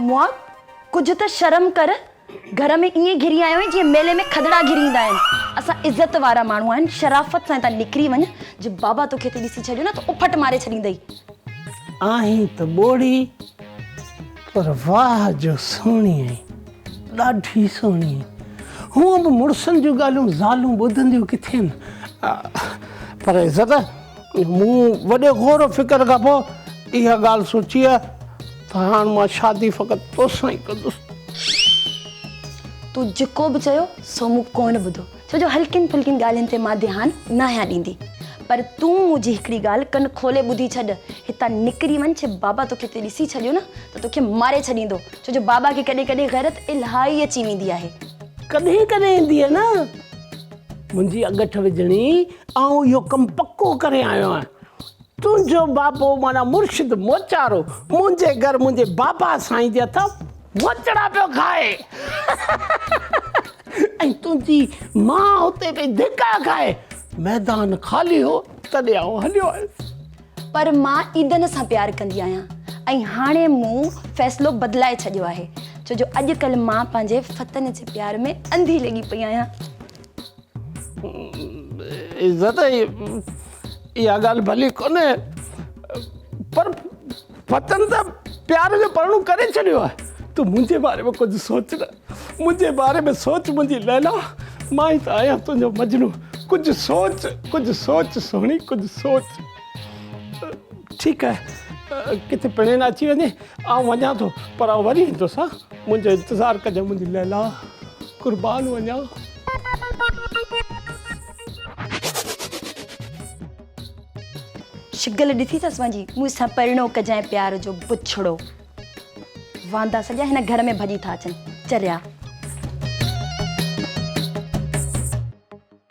मुआ कुछ तो शर्म कर। घर में इं घिरी आयो जी मेले में खदड़ा घिरींदा असा इज्जत वारा मानू आहिनि। शराफत सां ता निकरी वन जो बाबा तो के ॾिसी छॾियो न तो उफट मारे छॾींदई। आहीं तो बोड़ी पर वाह जो सोहणी आई, ॾाढी सोहणी। हूअं बि मुड़ुसनि जूं ॻाल्हियूं ज़ालूं ॿुधंदियूं किथे न, पर इज़त मूं वॾे गौर फिक्र खां पोइ इहा ॻाल्हि सोची आहे त हाणे मां शादी फ़क़ति तोसां ई कंदुसि। तू जेको बि चयो सो मूं कोन ॿुधो, छो जो हल्किन फुल्किन ॻाल्हियुनि ते मां ध्यानु न आहियां ॾींदी। पर तूं मुंहिंजी हिकिड़ी ॻाल्हि कन खोले ॿुधी छॾ, हितां निकिरी वञ छे बाबा तोखे हिते ॾिसी छॾियो न त तोखे मारे छॾींदो, छो जो बाबा खे कॾहिं कॾहिं गैरत इलाही अची वेंदी आहे। कॾहिं कॾहिं ईंदी आहे न, मुंहिंजी अॻठ विझणी ऐं इहो कमु पको करे आयो आहियां। तुंहिंजो बाबो माना मुर्शिद मोचारो मुंहिंजे घर मुंहिंजे बाबा साईं जे हथां मोचड़ा पियो खाए ऐं तुंहिंजी मां हुते पई धिका खाए। मैदान ख़ाली हो तॾहिं आउं हलियो आयुसि। पर मां ईदन सां प्यारु कंदी आहियां ऐं हाणे मूं फ़ैसिलो बदिलाए छॾियो आहे, छो जो अॼुकल्ह मां पंहिंजे फतन जे प्यार में अंधी लॻी पई आहियां। इज़त इहा ॻाल्हि भली कोन्हे, पर फतन त प्यार जो परणो करे छॾियो आहे। तूं मुंहिंजे बारे में कुझु सोच न, मुंहिंजे बारे में सोच मुंहिंजी लैला। मां ई त आहियां तुंहिंजो मजनू। कुझु सोच सोहणी, कुझु सोच। ठीकु आहे, किथे पिणे न अची वञे, आउं वञा थो, पर आउं वरी ईंदुसि। मुंहिंजो इंतज़ारु कजां मुंहिंजी लैला, क़ुर्बान वञा। शिगल ॾिठी अथसि मुंहिंजी, मूंसां परिणो कजांइ प्यार जो बुछड़ो। वांदा सॼा हिन घर में भॼी था अचनि चरिया।